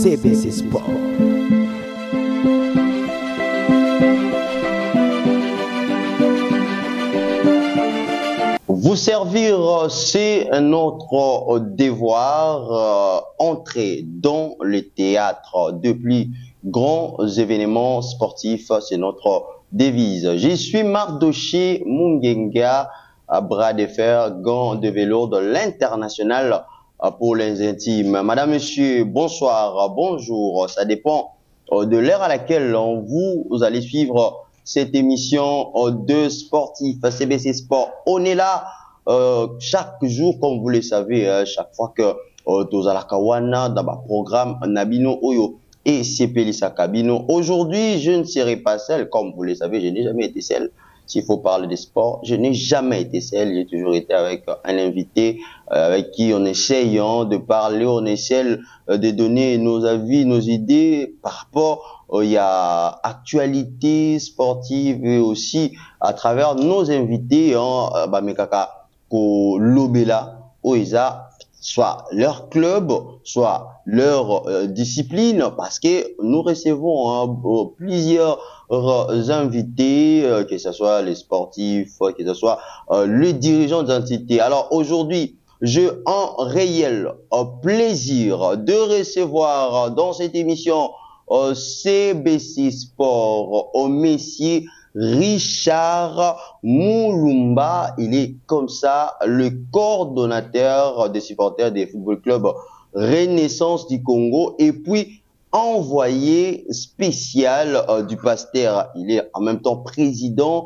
CBC Sport. Vous servir, c'est notre devoir. Entrer dans le théâtre de plus grands événements sportifs, c'est notre devise. Je suis Mardoché Mungenga, bras de fer, gants de vélo de l'international pour les intimes. Madame, monsieur, bonsoir, bonjour. Ça dépend de l'heure à laquelle vous allez suivre cette émission de sportifs CBC Sport. On est là chaque jour, comme vous le savez, chaque fois que Tozalakawana dans ma programme Nabino Oyo et Sepelisa Kabino. Aujourd'hui, je ne serai pas seul, comme vous le savez, je n'ai jamais été seul. S'il faut parler de sport, je n'ai jamais été seul, j'ai toujours été avec un invité avec qui on essaye de parler, on essaie de donner nos avis, nos idées par rapport il y a actualité sportive et aussi à travers nos invités mekaka ko lobela oiza soit leur club, soit leur discipline, parce que nous recevons plusieurs invités, que ce soit les sportifs, que ce soit les dirigeants d'entités. Alors aujourd'hui, j'ai un réel plaisir de recevoir dans cette émission CBC Sport au messier Richard Moulumba. Il est comme ça le coordonnateur des supporters des football clubs Renaissance du Congo et puis envoyé spécial du pasteur. Il est en même temps président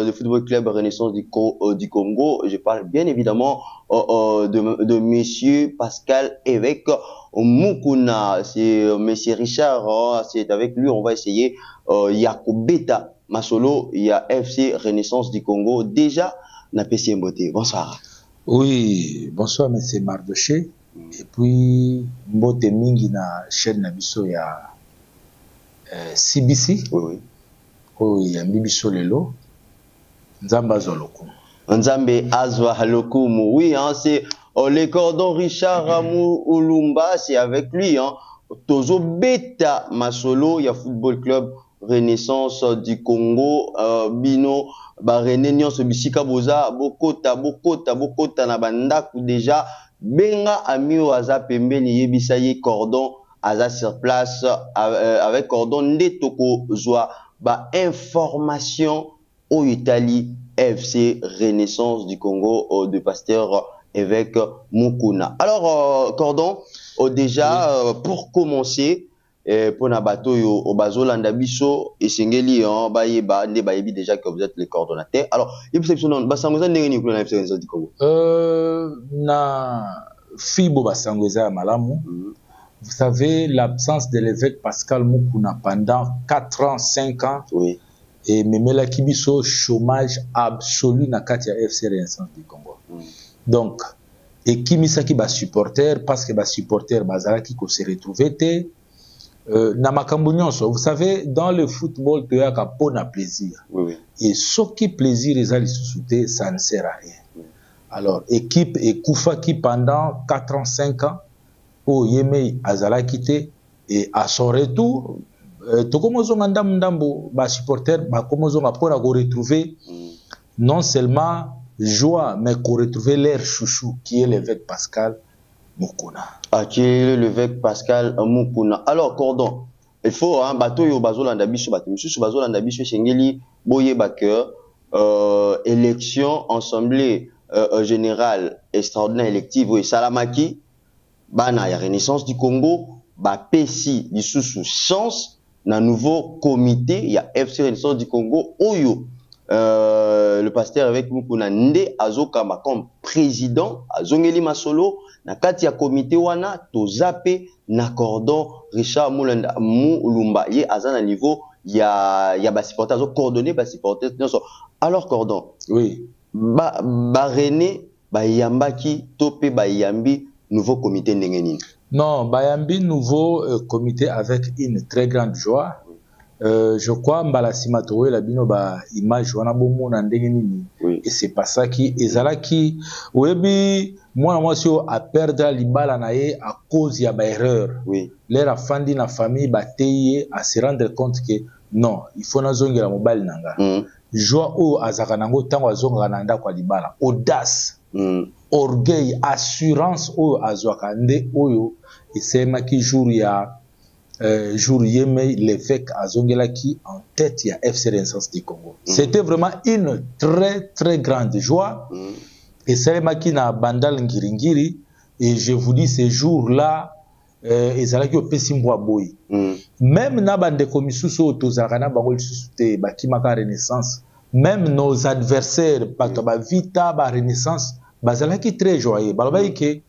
du football club Renaissance du Congo. Je parle bien évidemment de monsieur Pascal Évêque Mukuna. C'est monsieur Richard, c'est avec lui on va essayer. Il y a Kobeta Masolo, il y a FC Renaissance du Congo. Déjà, na PC Mbote. Bonsoir. Oui, bonsoir monsieur Mardoché. Et puis, Mbote Mingi na chaîne Nabiso ya CBC. Oui. Oui, ya Bibiso Lelo. Nzamba Azwaloku. Nzambe Azwaloku. Oui, hein, c'est le cordon Richard Moulumba, c'est avec lui. Hein. Tozo Beta Masolo, il y a Football Club Renaissance du Congo. Bino, René Nyonso Bisika Boza, Bokota na bandaku déjà. Benga Amio Aza Pembeni Yebisaye Cordon Aza sur place avec Cordon Ndetoko Zoa information au Italie FC Renaissance du Congo de pasteur Évêque Mukuna. Alors Cordon déjà pour commencer pour Nabato au Bazolanda Biso et Singeli Bayeba Ndebayebi déjà que vous êtes le coordonnateur. Alors il peut se basangoza ndenge ni kuna FC Renaissance du Congo. Na Fibo Basangoza Malamu. Vous savez l'absence de l'évêque Pascal Mukuna pendant 4 ans, 5 ans. Oui. Et Memela Kibiso chômage absolu na Katia FC Renaissance du Congo. Donc et Kimisaki ba supporter parce que ba supporter bazalaki ko se retrouver na makambo nyonso. Vous savez dans le football tu as pona plaisir. Oui. Et ce qui plaisir les ali sous-souté ça ne sert à rien. Alors, équipe et Koufaki pendant 4 ans, 5 ans, pour Yemei Azala quitté, et à son retour, Tokomozo Mandambo, supporter, Komozo Mapora, retrouver non seulement joie, mais qu'on retrouve leur chouchou, qui est l'évêque Pascal Mukuna. Ah, qui est l'évêque Pascal Mukuna. Alors, Cordon, il faut, hein, bateau yo Bazolanda Biso, Bazolanda Biso, Shengeli, Boye Baker, élection, assemblée. Général extraordinaire élective oui Salamaki bana ya Renaissance du Congo Pessi du sous chance na nouveau comité il y a FC Renaissance du Congo Oyo le pasteur avec Mukuna Nde Azokama comme président Azongeli Masolo na kati ya comité wana tozape na cordon Richard Moulumba ye azana niveau ya supporter azo coordonner supporter alors cordon oui René Yambaki Tope Yambi nouveau comité ndenge nini? Non, Bayambi nouveau comité avec une très grande joie je crois mbala sima towe la bino ba image wana bomo na ndenge nini et c'est pas ça qui ezalaki oyebi mwana mwasi a perdre libala na ye à cause ya ba erreur l'air afandi na famille ba teye à se rendre compte que non il faut na zongela mobile nanga joie o azaka nango tango azonga na ndako libala audace orgueil assurance o azwaka nde oyo esemaki jour ya jour Yemei l'évêque Azongelaki en tête il y a FC Renaissance du Congo. C'était vraiment une très grande joie. Et c'est Makina Bandal Ngiringiri. Et je vous dis, ces jours-là, ezalaki opesimbo boy. Même na bande komisuso tozarana bangol susute bakimaka Renaissance. Même nos adversaires ba Vita ba Renaissance bazalaki très joyeux. Balobaki que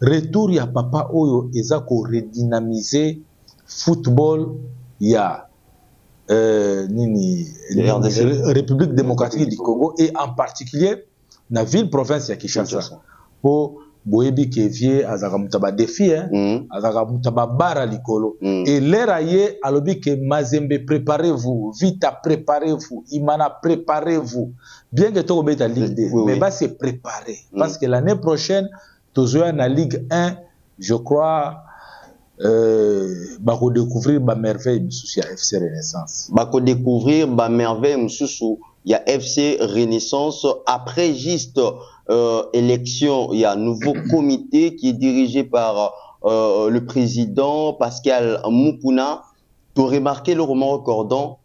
retour ya papa oyo ezako redynamiser football, il y a République démocratique du Congo et en particulier la ville-province de Kinshasa. Pour Boebi Kevie, Azagamutaba défi, Azagamutaba bara likolo. Et l'eraye alobi que Mazembe préparez-vous, Vita préparez-vous, Imana préparez-vous. Bien que tout le Ligue 2, mais bah c'est préparé. Parce que l'année prochaine, toujours en Ligue 1, je crois. Bako découvrir ba merveille msusu ya FC Renaissance. Bako découvrir ba merveille msusu ya FC Renaissance après juste élection, il y a un nouveau comité qui est dirigé par le président Pascal Mukuna. Tu remarqué le roman recordant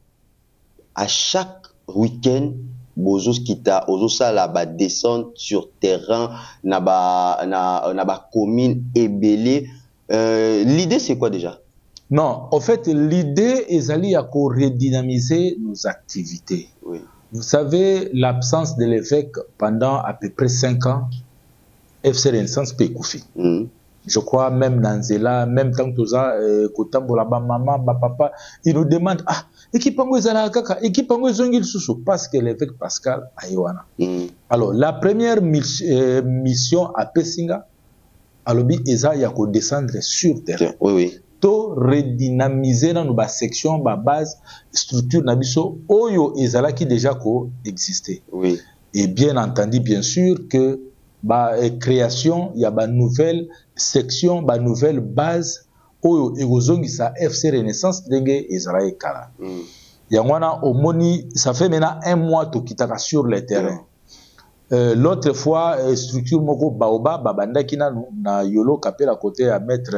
à chaque week-end Bozos Kita, Ozosa la ba descente sur terrain na ba commune Ebélé. L'idée c'est quoi déjà? Non, en fait l'idée est d'aller à redynamiser nos activités. Vous savez, l'absence de l'évêque pendant à peu près 5 ans, FC Renaissance peut koufi. Je crois même Nanzela, même tant que ça, Kotambola, maman, papa, il nous demande équipango ezala kaka, équipango zongil susu parce que l'évêque Pascal Aywana. Alors la première mission à Pessinga. Alobi eza ya ko descendre sur terrain. To redynamiser dans nos section ba base structure na biso oyo ezalaki déjà ko exister. Et bien entendu bien sûr que ba création ya ba nouvelle section ba nouvelle base oyo ekozongisa FC Renaissance ndenge ezala ekala. Yangwana omoni ça fait maintenant 1 mois to kitaka sur le terrain. L'autre fois, structure moko baoba babanda kina na yolo kapela côté à mettre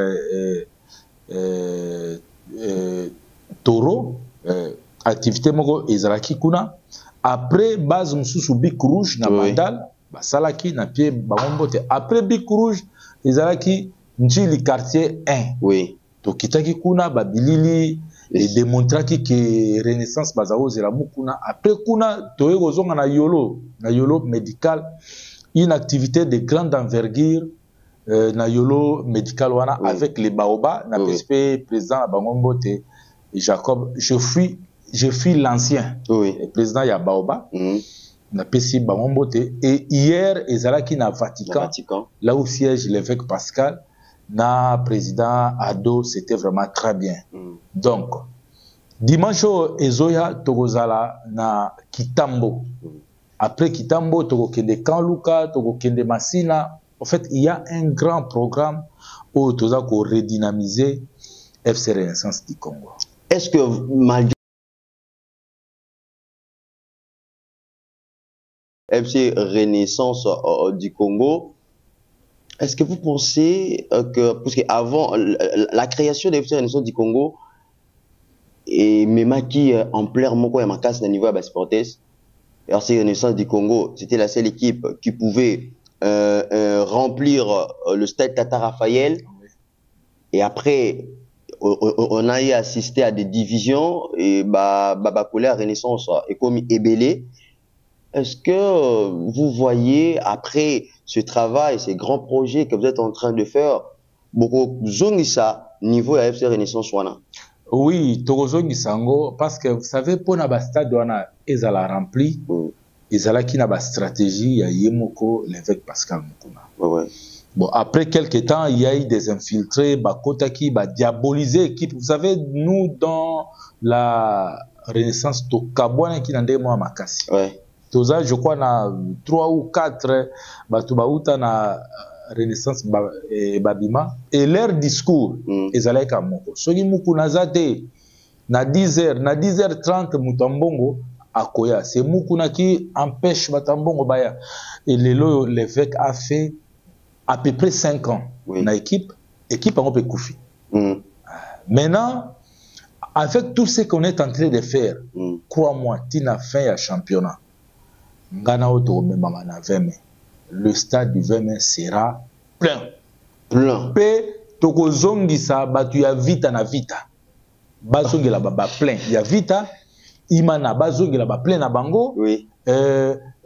taureau activité moko ezalaki kuna après base mususu Bic Rouge na mandal basalaki na pied bamombote après Bic Rouge ezalaki njili quartier 1 to kitaki kuna babilili et démontrer que Renaissance bazao zela mukuna après kuna toyego zonga na yolo médical une activité de grande envergure na yolo médical wana avec les baoba na PSP président Bangombote Jacob je suis l'ancien président ya baoba na PSP Bangombote et hier ezalaki na Vatican là où siège l'évêque Pascal na président Ado, c'était vraiment très bien. Donc, dimanche, Ezoya, Togozala, na Kitambo. Après Kitambo, Togo Kende Kanluka, Togo Kende Massina. En fait, il y a un grand programme où Toza ko redynamiser FC Renaissance du Congo. Est-ce que malgré FC Renaissance du Congo, est-ce que vous pensez que, parce qu'avant la création de FC Renaissance du Congo, et même qui en plein moko et ma casse niveau à Basportes, FC Renaissance du Congo, c'était la seule équipe qui pouvait remplir le stade Tata Raphaël. Et après, on a eu assisté à des divisions et Babakoulé à Renaissance et comme Ebélé. Est-ce que vous voyez, après ce travail, ces grands projets que vous êtes en train de faire, beaucoup zongisa niveau à FC Renaissance wana? Oui, Togozongi Sango, parce que vous savez, pour na stade wana ezala rempli, ezala ki na ba stratégie ya Yemoko l'évêque Pascal Mukuna. Bon, après quelques temps, il y a eu des infiltrés, Bakota qui va diaboliser l'équipe. Vous savez, nous, dans la Renaissance, Tokabouane qui n'a pas moi makasi. Ouais. Tout ça, je crois, na 3 ou 4 Batubauta na Renaissance Babima. Et leur discours, ils allaient comme Moko. Sogi Moukou Nazate, na 10h, na 10h30, Moutambongo, Akoya. C'est Moukouna qui empêche Batambongo Baya. Et l'évêque a fait à peu près 5 ans dans l'équipe. L'équipe a un peu koufi. Maintenant, avec tout ce qu'on est en train de faire, crois-moi, Tina fin à championnat. Ngana Oto Memama na 20 mai. Le stade du 20 mai sera plein. Plein. Pe toko zongisa batu ya vita na vita. Bazongela ba plein. Ya vita imana bazongela ba plein na bango. Oui.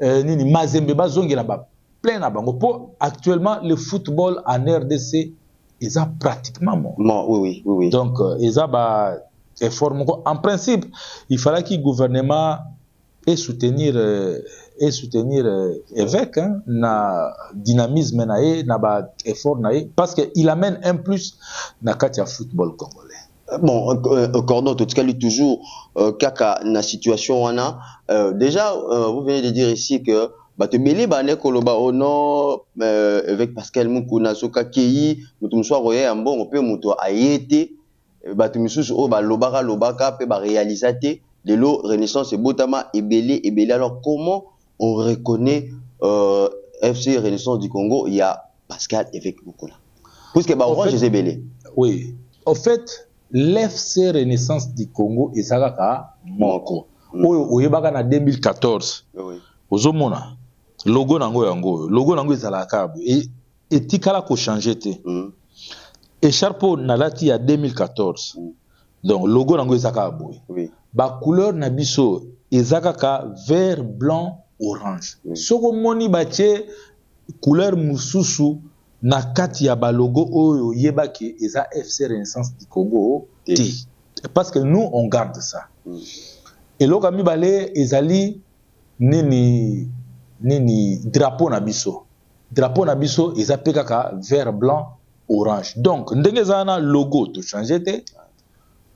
Nini Mazembe bazongela ba plein na bango. Pour actuellement le football en RDC ils ont pratiquement mort. Oui. Donc ils ont ba effort. En principe, il fallait que le gouvernement ait soutenir évêque na dynamisme nae na ba effort nae parce que il amène un plus na katia football congolais. Bon, Cordon, tout cas, lui toujours kaka na situation wana. Déjà, vous venez de dire ici que te mêler bané koloba au non avec Pascal Mukuna soka kei mutumswa roye ambon on peut muto ayete tu misusu o ba lobaka pe ba réalisateur de l'eau Renaissance et Botama et Belé. Alors comment on reconnaît FC Renaissance du Congo? Il y a Pascal avec Mukuna. Puisque bah orange c'est Belé. Oui. En fait, l'FC Renaissance du Congo est Sagaka Moko. Oyebaka na 2014. Oui. Ozomona logo nango yango. Logo nango ezalaka et tikala ko changer te. Echarpo nalati ya 2014. Donc logo nango ezaka boy. Oui. Ba couleur na biso ezaka vert, blanc, orange. Soko moni bache couleur mususu na kati ya ba logo oyo yebaki eza FC Renaissance du Congo ti. Parce que nous on garde ça. Et loka mibale ezali nini drapeau na biso. Drapeau na biso ezapeka ka vert, blanc, orange. Donc ndenge zana logo to changer te.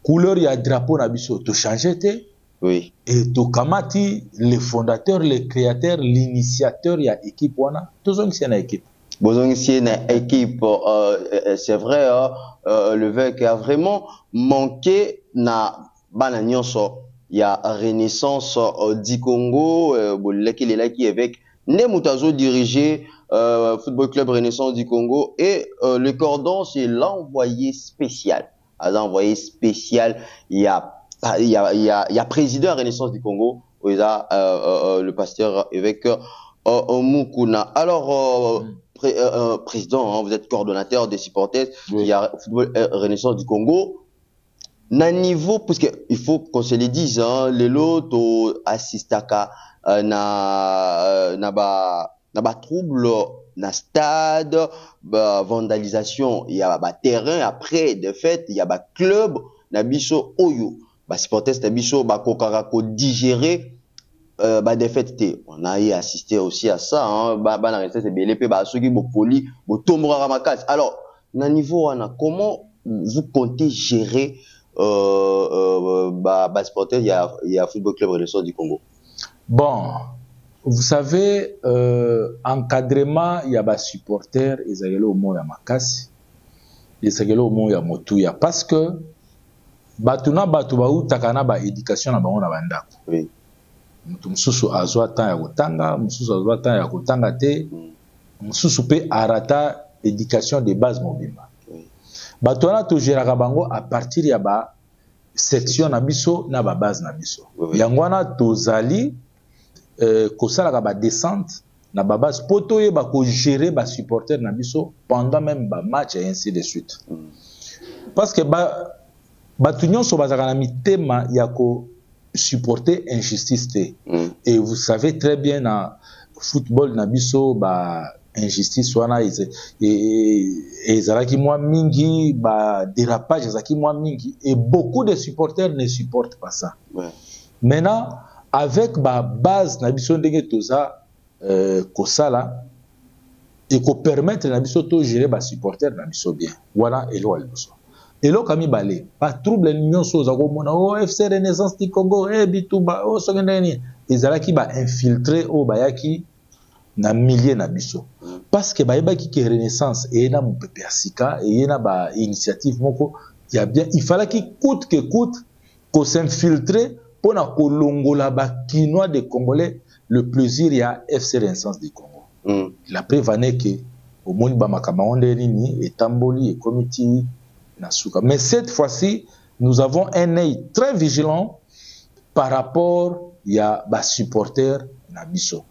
Couleur ya drapeau na biso to changer te. Oui. Et to kamati les fondateurs, les créateurs, l'initiateur ya équipe wana tozongi c'est na équipe. Bozongi c'est na équipe c'est vrai le VEC a vraiment manqué na bana nyonso ya Renaissance du Congo bolaki lelaki avec Nemutazo dirigé Football Club Renaissance du Congo et le Cordon c'est l'envoyé spécial. L'envoyé spécial il y a président Renaissance du Congo, il y a le pasteur évêque Mukuna. Alors président, hein, vous êtes coordonnateur des supporters, il y a Football Renaissance du Congo. Na niveau, parce que il faut qu'on se le dise, hein, les lots assistaka na ba trouble na stade, ba vandalisation, il y a ba terrain après de fait, il y a ba club na biso oyo, ba supporters na biso ba kokara ko digérer ba défaite té. On a y assisté aussi à ça, hein, ba na resté c'est belé pe ba soki bo poli bo tomora makasi. Alors na niveau wana comment vous comptez gérer ba supporters il y a Football Club Renaissance du Congo? Bon, vous savez, encadrement, il y a des supporters, ils ont au moins ya makasi, ils ont au moins ya motuya, parce que batuna batuba ou takana ba éducation na bango na bandako. Oui. Mususu azwa temps ya kotanga, mususu azwa temps ya kotanga te, mususu pe arata éducation de base mobimba. Batona to géraka bango à partir ya ba section na biso na ba base na biso. Yangwana tozali kosala ba descente na ba base poto ye ba ko gérer ba supporters na biso pendant même ba match et ainsi de suite. Parce que batu nyonso bazaka na mitema ya ko supporter injustice te. Et vous savez très bien na football na biso ba injustice wana ezalaki mwa mingi ba dérapage ezalaki mwa mingi et beaucoup de supporters ne supportent pas ça. Maintenant avec ba base na biso ndenge toza kosala et qu'on permette na biso to gérer ba supporter na biso bien. Voilà et là et là kami balé pas trouble l'union soza ko mona o FC Renaissance du Congo e bituba o songeni ezalaki ba infiltrer o bayaki na milliers na biso parce que bayebaki que Renaissance et na mopepe asika et na ba initiative moko il y a bien il fallait qu'il coûte que coûte qu'on s'infiltrer pour na kolongola ba kinois de Congolais le plaisir il y a FC Renaissance du Congo. La preuve est que au monde ba makamaonde nini et tamboli et comité nasuka. Mais cette fois-ci nous avons un œil très vigilant par rapport il y a ba supporter na biso.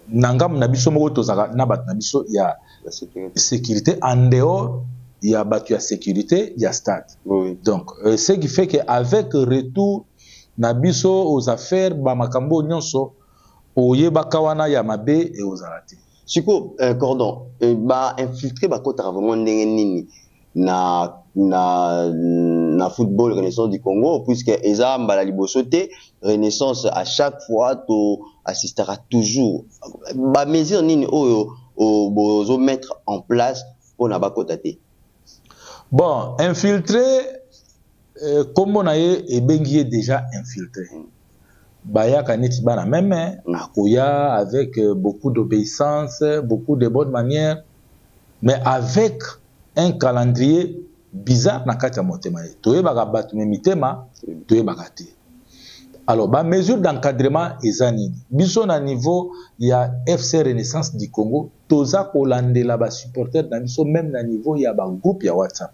Nangam na biso moko tozaka na bat na biso il y a la sécurité en dehors il y a battu à sécurité il y a stade. Oui. Donc ce qui fait que avec retour na biso aux affaires ba makambo nyonso oyeba kawana ya mabe et aux arrêtés. Siko cordon ba infiltrer ba kota vraiment ndenge nini na football Renaissance du Congo puisque eza mbala liboso te Renaissance à chaque fois to assistera toujours ba mesure nini oyo bozo mettre en place pour na ba kota te. Bon, infiltrer comme on a et bengi déjà infiltré. Baya kaneti bana même akoya avec beaucoup d'obéissance, beaucoup de bonnes manières mais avec un calendrier bizarre na kati ya motema. Toyebaka batu mitema, toyebaka te. Alors, ba mesure d'encadrement ezani. Biso na niveau il y a FC Renaissance du Congo, toza kolandela ba supporters na biso même na niveau il y a ba groupe ya WhatsApp.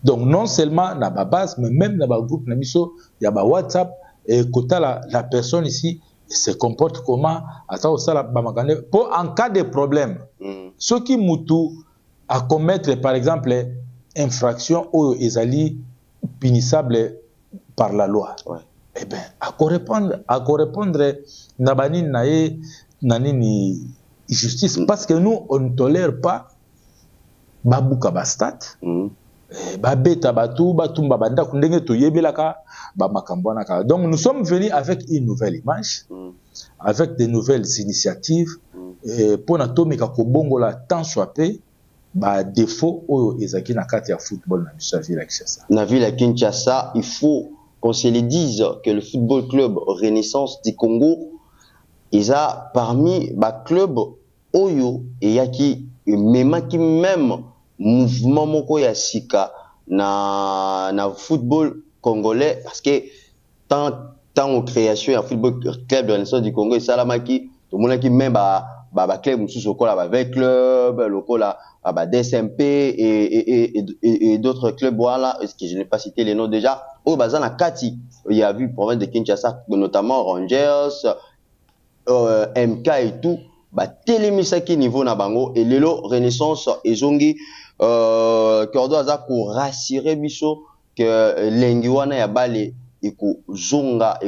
Donc non seulement na ba base mais même na ba groupe na biso il y a ba WhatsApp et kota la personne ici se comporte comment ata osala ba makande pour en cas de problème. Ce qui mutu à commettre par exemple infraction ou ezali punissable par la loi. Ouais. Eh bien, à correspondre nabani nae nanini justice parce que nous on ne tolère pas babuka bastat babeta batu batumba banda kundenge toyebelaka ba makambwana ka. Donc nous sommes venus avec une nouvelle image avec de nouvelles initiatives pour na tomeka ko bongola tant soit peu ba défaut oyo ezaki na kati ya football na biso ville ya Kinshasa. Na ville ya Kinshasa, il faut qu'on se le dise que le football club Renaissance du Congo ils a parmi ba club oyo eyaki memaki même mouvement moko ya sika na football congolais parce que tant aux création ya football club de Renaissance du Congo et salamaki tout monde qui même ba club mususu kola ba avec club lokola ba DSMP et d'autres clubs voilà est-ce que je n'ai pas cité les noms déjà au bazana kati il y a vu province de Kinshasa notamment Rangers MK et tout ba télémisaki niveau na bango et lelo Renaissance ezongi cordo aza ko rassurer biso que lengi wana ya bale ekozonga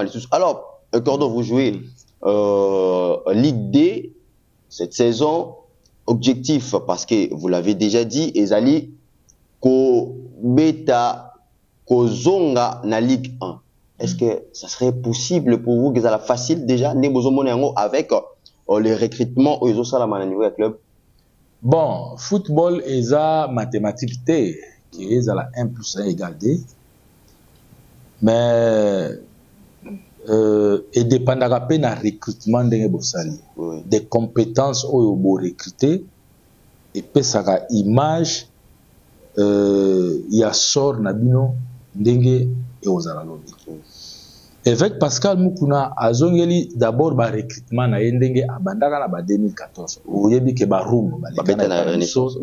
lisusu. Alors cordo vous jouez Ligue D cette saison. Objectif, parce que vous l'avez déjà dit, ezali ko beta ko zonga na Ligue 1. Est-ce que ça serait possible pour vous que ça la facile déjà avec les recrutements aux salama na niveau club? Bon, football eza mathématique T qui est à la 1 plus 1 égale D. Mais et dépendra pas d'un recrutement de des compétences au beau recruter et puis ça a image il y a sort nabino ndenge et aux alalobi avec Pascal Mukuna azongeli d'abord ba recrutement na ndenge abandaka na ba 2014 oyebi ke ba room ba na Renaissance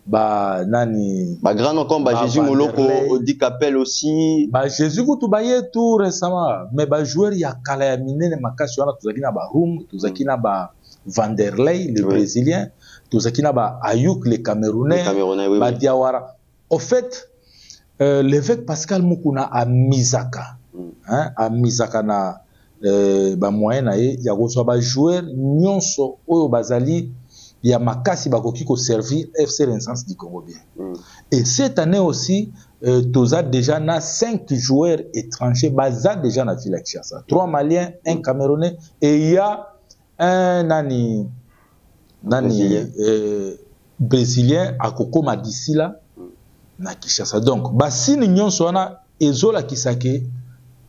ba nani ba grand nom comme ba Jésus Moloko Odi Capel aussi ba Jésus kutu ba tout récemment mais ba joueur ya kala ya minene makasi wana tuzaki na ba room tuzaki na ba Vanderlei le brésilien tuzaki na ba Ayuk le camerounais ba Diawara au fait l'évêque Pascal Mukuna a misaka a misaka na ba moyen na ye ya ko ba joueur nyonso oyo bazali ya makasi bakoki ko servir FC Renaissance du Congo bien. Et cette année aussi toza déjà na 5 joueurs étrangers baza déjà na ville ya Kinshasa, 3 Maliens, 1 Camerounais et il y a un nani brésilien akokoma d'ici là na Kinshasa. Donc basini nyonso wana ezola kisake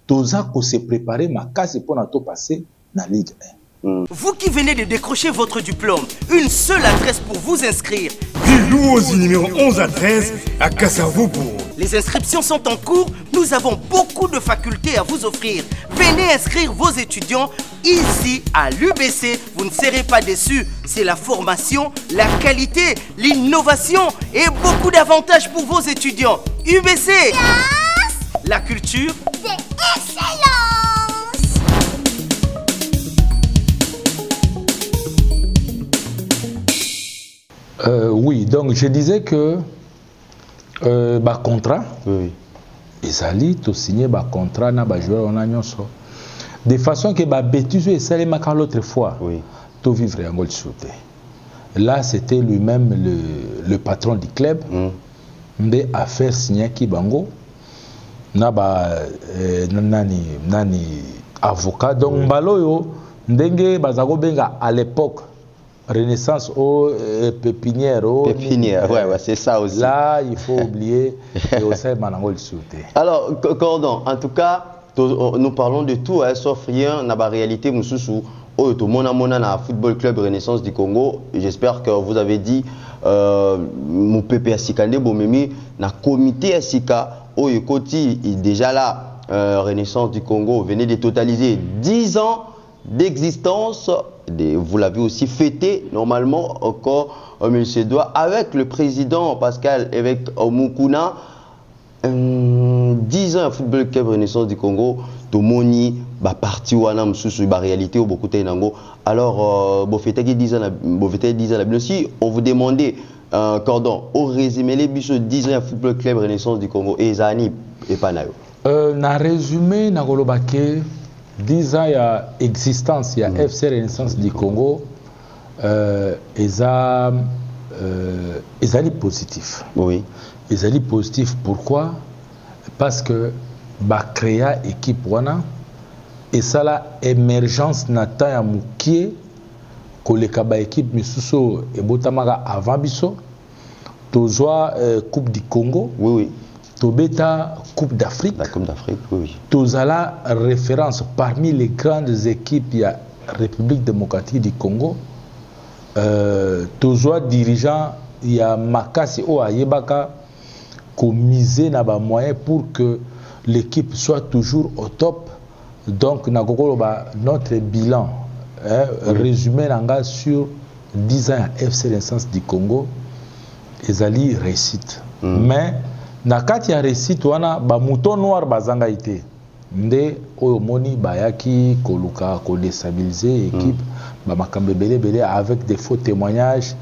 toza ko se préparer makasi pour na to passer na Ligue 1. Vous qui venez de décrocher votre diplôme, une seule adresse pour vous inscrire. Bilouozi numéro 11 à 13 à Kassavopo. Les inscriptions sont en cours, nous avons beaucoup de facultés à vous offrir. Venez inscrire vos étudiants ici à l'UBC, vous ne serez pas déçus. C'est la formation, la qualité, l'innovation et beaucoup d'avantages pour vos étudiants. UBC, yes! La culture, c'est excellent. Oui, donc je disais que bah contrat, Oui. ezali to signer bah contrat na ba joueur on a nyonso. De façon que bah bêtise et ça les marquent l'autre fois. Oui. To vivre en goal shooter. Là, c'était lui-même le patron du club. Mbe a fait signer Kibango. Na ba nani avocat donc mbaloyo ndenge bazago benga à l'époque Renaissance au pépinière. Pépinière, ouais, c'est ça aussi. Là, il faut oublier et aussi manangol shooter. Alors, Cordon, en tout cas, nous parlons de tout, hein, sauf rien, na ba réalité mususu. Oh, tout mona na Football Club Renaissance du Congo. J'espère que vous avez dit mon PP Asikande Bomemi na comité Asika oh Yekoti est déjà là. Renaissance du Congo venez de totaliser 10 ans d'existence. Vous l'avez aussi fêté normalement encore monsieur Doua avec le président Pascal avec Mukuna. 10 ans à Football Club Renaissance du Congo, Tomoni, bah parti wana msusu ba réalité au beaucoup nango. Alors bo fêter 10 ans la aussi on vous demandait Cordon au résumé les biso 10 ans à Football Club Renaissance du Congo et Zani et Panayo. Na résumé na golobake 10 ans ya existence ya FC Renaissance du Congo ezali positif. Oui. Ezali positif pourquoi? Parce que ba créa équipe wana et ça la émergence nata ya mukie koleka ba équipe misusu et botamaka avant biso tozwa coupe du Congo. Oui oui. Tobeta coupe d'Afrique. La coupe d'Afrique oui. Tozala référence parmi les grandes équipes ya République démocratique du Congo. Tozwa dirigeant ya makasi o ayebaka ko miser na ba moyens pour que l'équipe soit toujours au top. Donc na kokoloba notre bilan résumé nanga sur 10 ans à FC Renaissance du Congo ezali réussite. Mais na kati ya réussite wana ba mouton noir bazanga ité nde oyo moni bayaki koluka ko déstabiliser équipe ba makambe belé avec des faux témoignages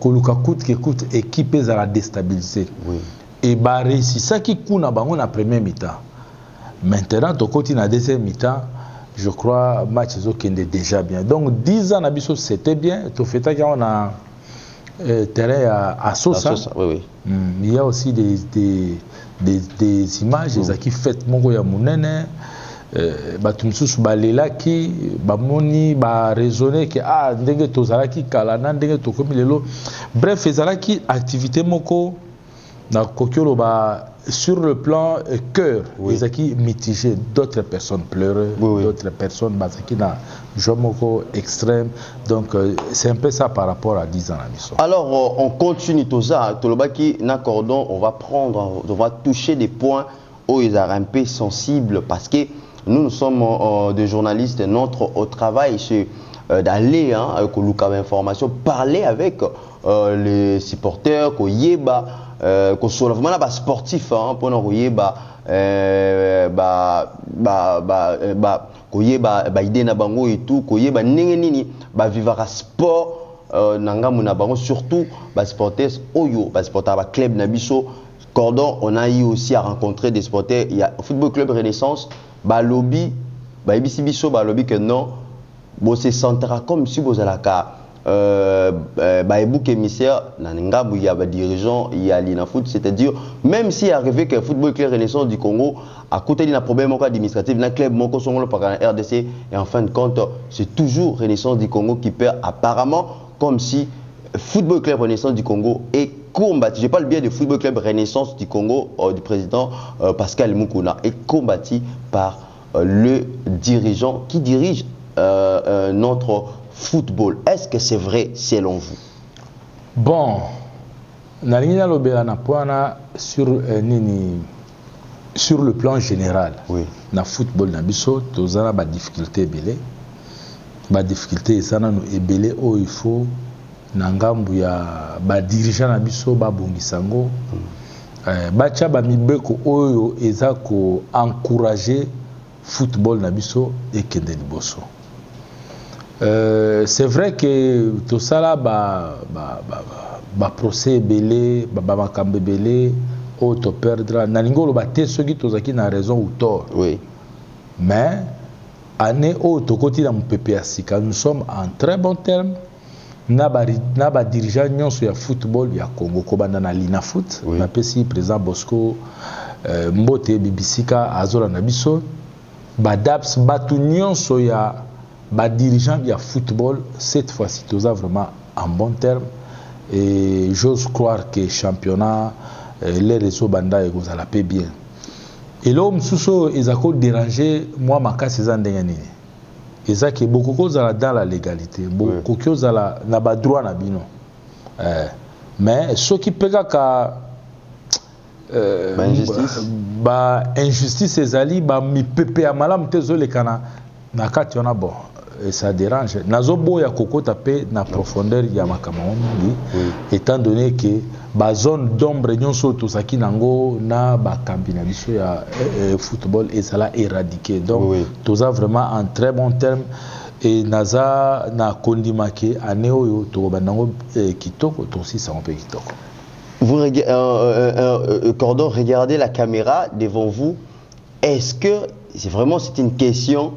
koluka coûte que coûte équipe ezala déstabiliser. Oui. Et bah réussi ça qui kuna bango na premier mi-temps. Maintenant to côté na deuxième mi-temps, je crois match ezokende déjà bien. Donc 10 ans na biso c'était bien, to feta ki on a terrain à Sosa. Oui oui. Il y a aussi des images qui fait mongo ya munene batu msusu balelaki bamoni ba raisonner que ah ndenge tozalaki kala na ndenge tokomi lelo. Bref ezalaki activité moko na kokiolo ba sur le plan cœur ils qui mitigé, d'autres personnes pleuraient, d'autres personnes bazaki na jomoko extrême. Donc c'est un peu ça par rapport à 10 ans à mission. Alors on continue tout ça tolobaki na Cordon, on va toucher des points où ils sont un peu sensibles parce que nous sommes des journalistes, notre travail c'est d'aller avec l'information, parler avec les supporters, koyeba ko soit vraiment ba sportif pour nous yeba koyeba ba idée na bango et tout koyeba ndenge nini ba vivre sport nanga muna bango surtout ba sportifs oyo ba sporta ba club na biso Cordon. On a eu aussi à rencontrer des sportifs, il y a Football Club Renaissance ba lobby ba ibisi biso ba lobby que non bo se sentira comme si vous alaka bouc émissaire nangabu ya ba dirigeant ya Lina Foot, c'est-à-dire même si arrivé que football club Renaissance du Congo à côté d'un problème administratif dans club moko songolo par RDC, et en fin de compte c'est toujours Renaissance du Congo qui perd, apparemment comme si football club Renaissance du Congo est combattu. Je parle bien du football club Renaissance du Congo du président Pascal Mukuna est combattu par le dirigeant qui dirige notre football. Est-ce que c'est vrai selon vous? Bon, Nalina Lobela sur le plan général, oui. Na football na biso tozana ba difficulté belé. Ba difficulté sana no ebelé o il faut na ngambu ya ba dirigeant na biso ba bongisango. Bacha ba mibeko oyo eza ko encourager football na biso et kende liboso. C'est vrai que tout ça là procès belé makambe belé auto perdre nalingolo ba te soki tozaki na raison ou tort. Oui. Mais année auto côté dans PPAC nous sommes en très bon terme. Na ba dirigeant nyonso ya football ya Congo ko banda na Lina Foot, oui. Na pesi président Bosco Mbote Bibisika azola na biso ba daps batu nyonso ya ba dirigeant ya football cette fois-ci toza vraiment en bon terme et j'ose croire que championnat les réseaux banda et goza la paix bien. Et là msuso ezako déranger moi makasi za ndenge nini. Ezaki beaucoup cause dans la légalité, beaucoup cause na ba droit na bino. Mais ce qui pega ka injustice ezali ba mi pepe ya malamu tezole kana na kati on a bon et ça dérange nazobo ya kokota pe na profondeur ya makamoni étant donné que ba zone d'ombre nyonso tosaki nango na ba kambina biso ya football ezala éradiqué donc toza vraiment en très bon terme et naza na kondimake aneo yo to banango kitoko tosi sa on peut kitoko. Vous Cordon, regardez la caméra devant vous. Est-ce que c'est vraiment une question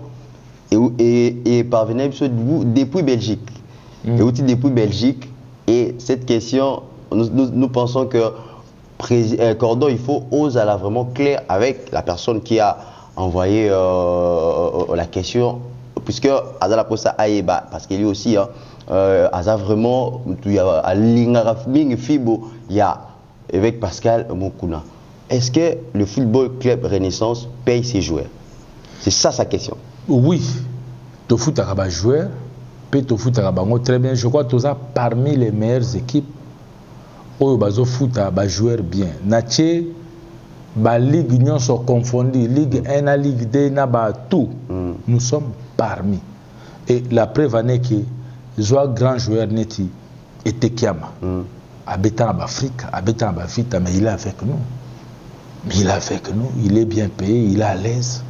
et parvenez depuis Belgique et aussi depuis Belgique et cette question nous pensons que Cordon il faut oser aller vraiment clair avec la personne qui a envoyé la question puisque Azala Posa Aeba parce qu'il y a aussi Aza vraiment il y a Lingarafming Fibo il y a avec Pascal Mukuna. Est-ce que le football club Renaissance paye ses joueurs? C'est ça sa question. Oui, le foot à joueur, peut le foot à très bien. Je crois que tu as parmi les meilleures équipes où le foot à joueur bien. Naché, la Ligue Union sont confondues, Ligue 1 à Ligue 2, tout. Nous sommes parmi. Et la preuve est que les grands joueurs neti était Kiama. Habitant en Afrique, habitant en Afrique, mais il est avec nous. Il est avec nous, il est bien payé, il est à l'aise.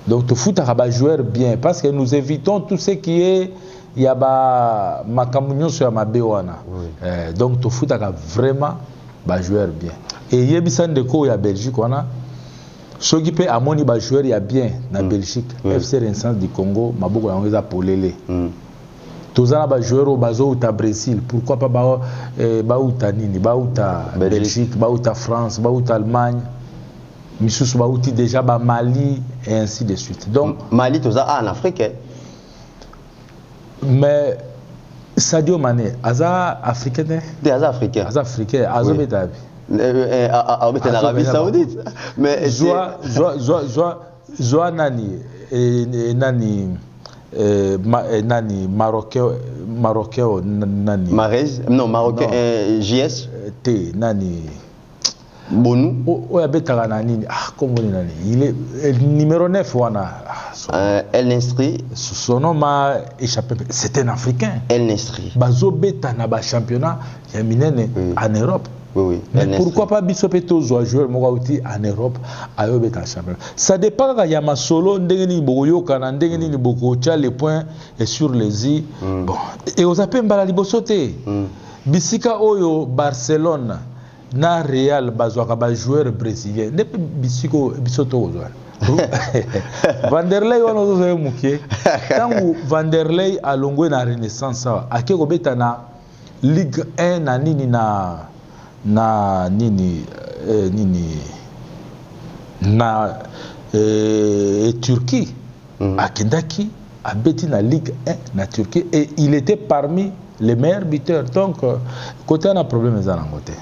Donc, le foot à joueur bien, parce que nous évitons tout ce qui est, il y a Makamounion sur ma Béwana. Donc, le foot à vraiment joueur bien. Et il y a Bissan de Ko, il y a Belgique, on a. Ce qui peut amener les joueurs, il y a bien dans Belgique. FC Renaissance du Congo, Maboko, on les a polélé. Tous les joueurs au Bazo ou Brésil, pourquoi pas Baouta Nini, Baouta Belgique, Baouta France, Baouta Allemagne, Missous Baouti déjà Mali et ainsi de suite. Donc Mali tous en Afrique. Mais Sadio Mané, Aza africain. Aza africain. Aza africain. Azo Betabi. En Arabie Saoudite. Mais Joa Nani Nani. Nani marocain nani Marez non marocain JS T nani Bonou oya betaka nani comment nani il est numéro 9 wana El Nesri son nom m'a échappé c'est un africain El Nesri bazo beta na ba championnat ya minene en Europe. Oui. Mais pourquoi pas Bissopeto joueur Mogauti en Europe à Yobeta championnat? Ça dépend quand il y a ma solo, ndengeni boyo kana ndengeni ni boko tia les points et sur les i. Bon, et aux appels mbala libosote. Bisika oyo Barcelone na Real bazwaka ba joueur brésilien depuis bisoto ozwa Vanderlei wana ozo mukie tangu Vanderlei alongwe na Renaissance sawa akeko beta na Ligue 1 na nini na Turquie akendaki abeti na Ligue 1 na Turquie et il était parmi les meilleurs buteurs. Donc côté un problème ça côté.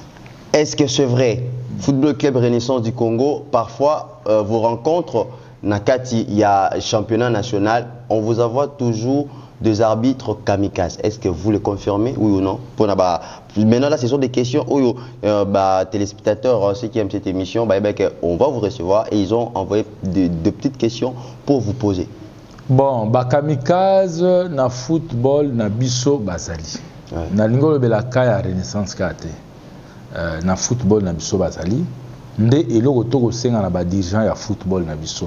Est-ce que c'est vrai? Football Club Renaissance du Congo, parfois vos rencontres, Nakati, il y a championnat national, on vous envoie toujours des arbitres kamikazes. Est-ce que vous le confirmez, oui ou non? Maintenant, là, ce sont des questions où téléspectateurs, ceux qui aiment cette émission, on va vous recevoir et ils ont envoyé de petites questions pour vous poser. Bon, kamikaze, na football, na biso, bazali. Na lingolo belaka ya Renaissance kate. Na football na biso bazali nde eloko toko senga na ba dirigeant ya football na biso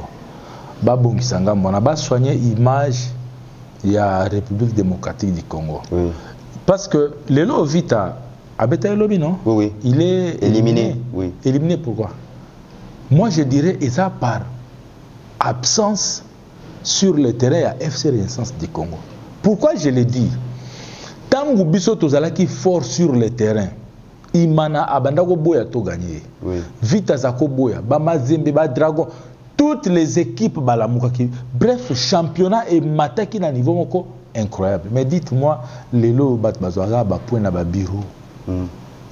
ba bongisa ngambo na ba soigner image ya République démocratique du Congo. Oui. Parce que lelo Vita abeta elobi non? Oui, oui. Il est éliminé. Oui. Éliminé pourquoi? Moi je dirais et ça par absence sur le terrain à FC Renaissance du Congo. Pourquoi je le dis? Tangu biso tozalaki fort sur le terrain. Imana abandako boya to gagné. Oui. Vita zako boya, ba Mazembe, ba Dragon, toutes les équipes balamukaki. Bref, championnat et mataki na niveau moko incroyable. Mais dites-moi, lelo bat bazwara ba point na ba bureau.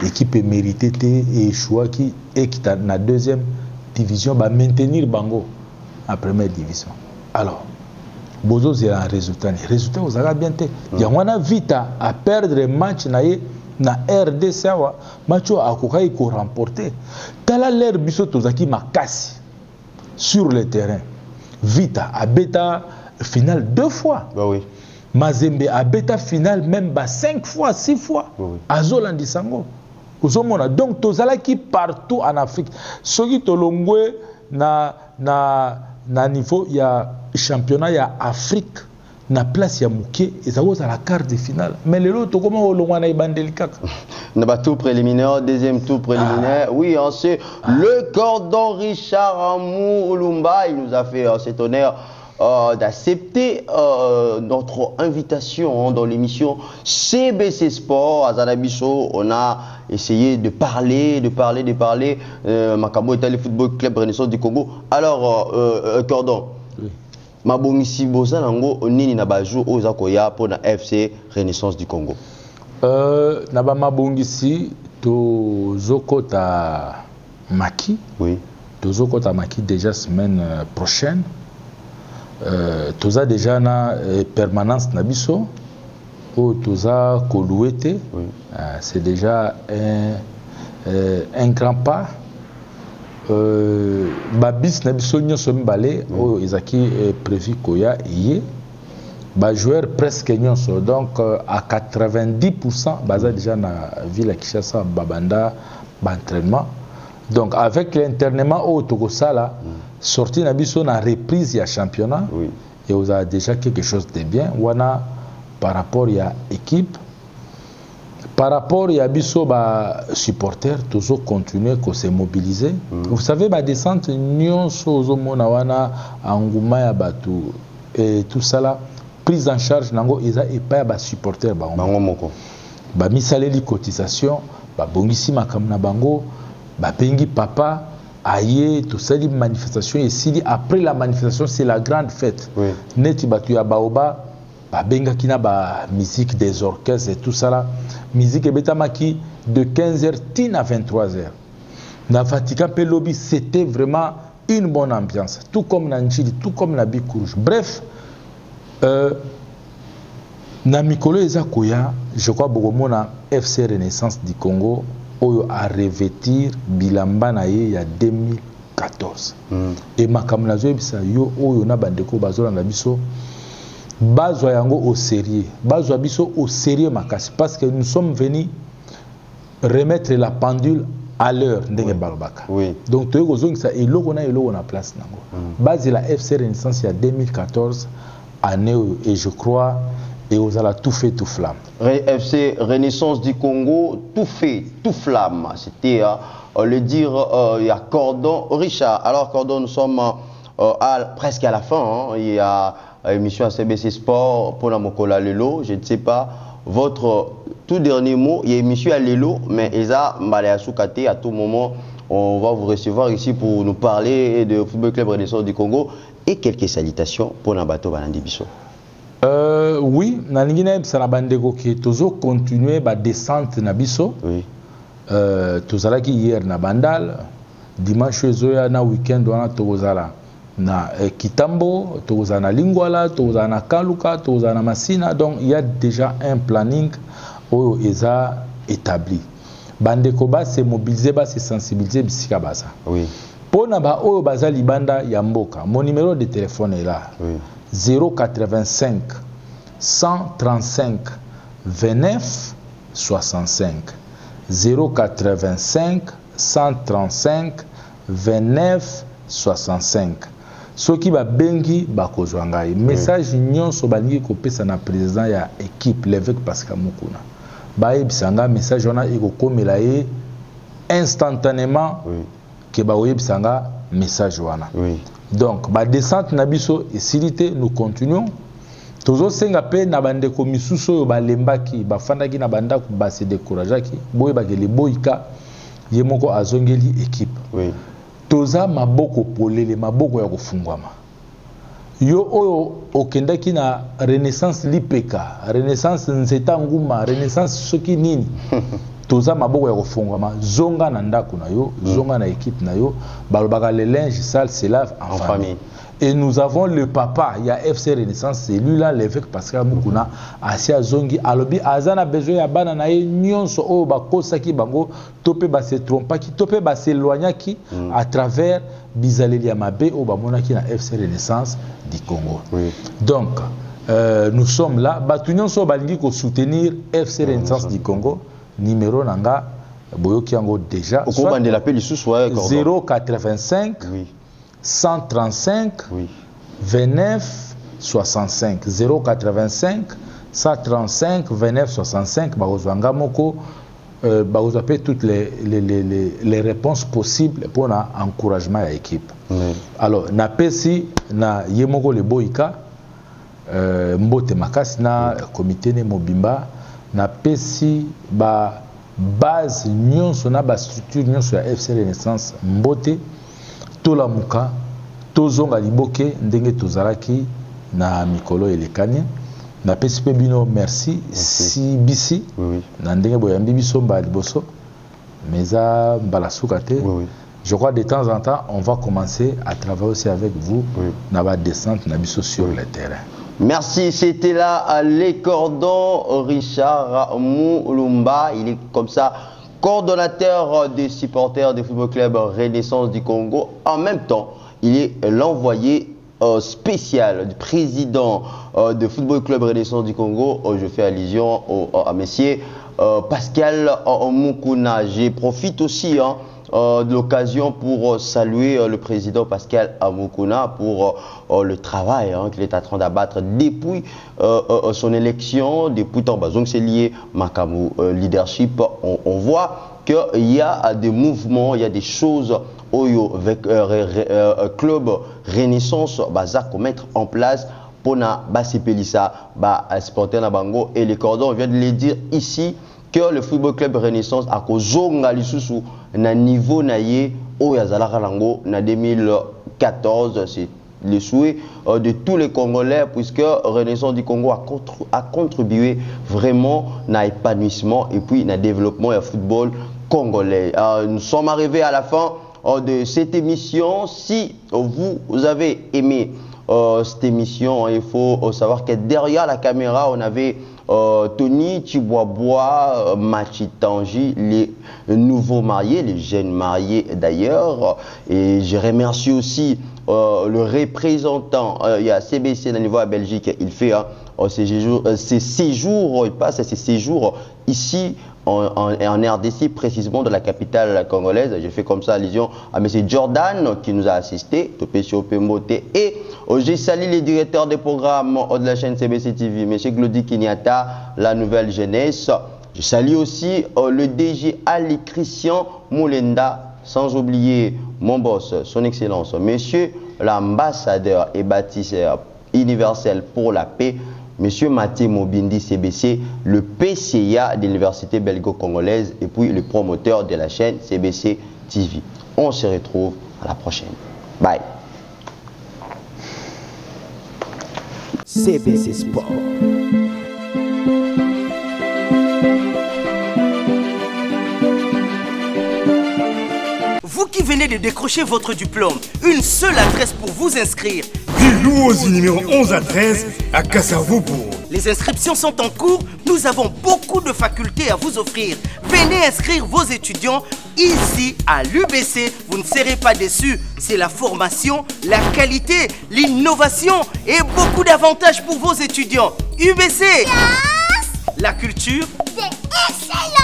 Équipe méritée et choix qui est na deuxième division ba maintenir bango en première division. Alors, bozo c'est un résultat. Résultat aux aga bien té. Yangwana Vita à perdre match na RDC wa macho akokai ko remporter tala l'air biso tozaki makasi sur le terrain. Vita a beta finale 2 fois. Bah oui. Mazembe a beta finale même 5 fois 6 fois. Bah oui. Azolandi sango ozomona donc tozalaki partout en Afrique soki tolongwe na niveau ya championnat ya Afrique na place ya muké et ça à la quart de finale mais le lot comment on l'a ibandeli kaka na ba tour préliminaire deuxième tour préliminaire oui on sait le cordon Richard Amou Lumba il nous a fait cet honneur d'accepter notre invitation dans l'émission CBC Sport à Zanabiso. On a essayé de parler Makambo Italie Football Club Renaissance du Congo. Alors cordon oui. Mabongisi bosa nango nini na baju ozakoya pour na FC Renaissance du Congo. Na ba mabongisi to zokota Maki. Oui. To zokota Maki déjà semaine prochaine. Toza déjà na permanence na biso ou toza Kolouete. Oui. C'est déjà un grand pas. Babis na biso nyonso mibale oyo ezaki prévu koya yé ba joueur presque nyonso donc à 90% baza déjà na ville ya Kinshasa babanda ba entraînement donc avec l'internement au Tokosala sorti na biso na reprise ya championnat oui. Et vous avez déjà quelque chose de bien wana par rapport ya équipe. Par rapport à Bisso, supporters, toujours continuer à se mobiliser. Vous savez, la descente, Nyon, Sozo, Monawana, Angouma, Yabatou, et tout ça là, prise en charge, Nango, Eza, et pas les supporters. Misaleli cotisation, Bongisi Makamna Bango, Bengi Papa, Aye, tout ça, les manifestations. Et si après la manifestation, c'est la grande fête. Neti Batu Yabaoba, Benga Kina, musique des orchestres et tout ça là. Musique Betamaki de 15h à 23h. Dans Vatican Pelobi, c'était vraiment une bonne ambiance. Tout comme dans Nchili, tout comme dans Bikourouj. Bref, dans Mikolo Ezakoya, je crois que na FC Renaissance du Congo a revêtir Bilamba Naye il y a 2014. Et Makamnazo Ebisa yo oyo na bandeko bazola na biso. Bazo yango au sérieux. Bazo biso au sérieux makasi parce que nous sommes venus remettre la pendule à l'heure ndenge balbaka. Oui. Donc tu es ça et logo na place nango. Base la FC Renaissance il y a 2014 année et je crois et aux ala tout fait tout flamme. FC Renaissance du Congo, tout fait tout flamme. C'était le dire il y a Cordon Richard. Alors Cordon, nous sommes presque à la fin. Hein. Il y a émission à CBC Sport pour la Mokola Lelo. Je ne sais pas votre tout dernier mot. Il y a émission à Lelo, mais Eza Malaya Soukate, à tout moment, on va vous recevoir ici pour nous parler de Football Club Renaissance du Congo et quelques salutations pour Nabato Balandi Bisso. Oui, Naningine Sarabandego qui tozo continuer ba descente na biso. Oui. Tozalaki hier na Bandal, dimanche zoya na weekend wana tozala na Kitambo, tozala na Lingwala, tozala na Kaluka, tozala na Masina. Donc il y a déjà un planning oyo eza établi. Bandeko ba se mobiliser, ba se sensibiliser bisika basa. Oui. Pona ba oyo baza libanda ya mboka. Mon numéro de téléphone est là. Oui. 085 135 29 65 085 135 29 65. Ce qui va bengi bakozwa ngai message nyonso balingi kopesa na président ya équipe l'évêque Pascal Mukuna bayebisanga message wana ekokomela ye instantanément ke baoyebisanga message wana. Donc ba descente na biso esilité, nous continuons. Tozo senga pe na bandeko misuso yo balembaki bafandaki na bandako ba se décourageaki boye bageli boyika yemoko azongeli équipe. Oui. Toza maboko polele maboko ya kufungwama. Yo oyo okendaki na Renaissance Lipeka, Renaissance Nzeta Nguma, Renaissance soki nini. Toza maboko ya kufungwama, zonga na ndako na yo, zonga na équipe na yo, balobaka le linge sale se lave en famille. Et nous avons le papa, il y a FC Renaissance, c'est lui là, l'évêque Pascal Mukuna, Asia Zongi, Alobi, Azana besoin ya bana na ye, nyonso o bakosaki bango, tope ba se trompaki, tope ba se loignaki à travers Bizaleli Amabe, o bamonaki na FC Renaissance du Congo. Donc, nous sommes là, batunion so balingi ko soutenir FC Renaissance du Congo, numéro nanga, boyoki yango déjà. 085 135 29 65 085 135 29 65 Barozwanga Moko Barozwapé toutes les réponses possibles pour l'encouragement à l'équipe. Alors na pesi na yemoko le boika mbote makasi na comité ne mobimba na pesi ba base nyonso na ba structure nyonso ya FC Renaissance mbote tola muka tozonga liboke ndenge tozalaki na mikolo elekani na pesipe bino merci si bisi na ndenge boyambi biso mba liboso meza mbala sukate. Je crois de temps en temps on va commencer à travailler aussi avec vous na ba descente na biso sur le terrain. Merci, c'était là les cordons Richard Moulumba, il est comme ça coordonnateur des supporters du Football Club Renaissance du Congo. En même temps, il est l'envoyé spécial du président du Football Club Renaissance du Congo. Je fais allusion à monsieur Pascal Mukuna. Je profite aussi de l'occasion pour saluer le président Pascal Mukuna pour le travail qu'il est en train d'abattre depuis son élection, depuis tant donc c'est lié Makamu leadership. On voit qu'il y a des mouvements, il y a des choses avec club Renaissance baza qu'on mettre en place pour na basipelisa ba supporter na bango et les cordons. On vient de le dire ici que le Football Club Renaissance a kozonga lisusu na niveau na ye o yazalaka lango na 2014. C'est le souhait de tous les Congolais puisque Renaissance du Congo a contribué vraiment à l'épanouissement et puis à développement du football congolais. Nous sommes arrivés à la fin de cette émission. Si vous avez aimé cette émission, il faut savoir que derrière la caméra, on avait Tony Chiboaboa, Machitangi, les nouveaux mariés, les jeunes mariés d'ailleurs. Et je remercie aussi le représentant, il y a CBC au niveau à Belgique, il fait ses séjours, il passe ses séjours ici en RDC, précisément de la capitale congolaise. J'ai fait comme ça allusion à M. Jordan qui nous a assisté, et j'ai salué les directeurs des programmes de la chaîne CBC TV, M. Glody Kinyata, la nouvelle jeunesse. Je salue aussi le DG Ali Christian Moulenda, sans oublier mon boss, son excellence, monsieur l'ambassadeur et bâtisseur universel pour la paix, monsieur Maté Mobindi CBC, le PCA de l'université belgo-congolaise et puis le promoteur de la chaîne CBC TV. On se retrouve à la prochaine. Bye. CBC Sport. Vous qui venez de décrocher votre diplôme, une seule adresse pour vous inscrire. Villouzi numéro 11 à 13 à Kassavopo. Les inscriptions sont en cours, nous avons beaucoup de facultés à vous offrir. Venez inscrire vos étudiants ici à l'UBC, vous ne serez pas déçus. C'est la formation, la qualité, l'innovation et beaucoup d'avantages pour vos étudiants. UBC, Yes! La culture, C'est excellent!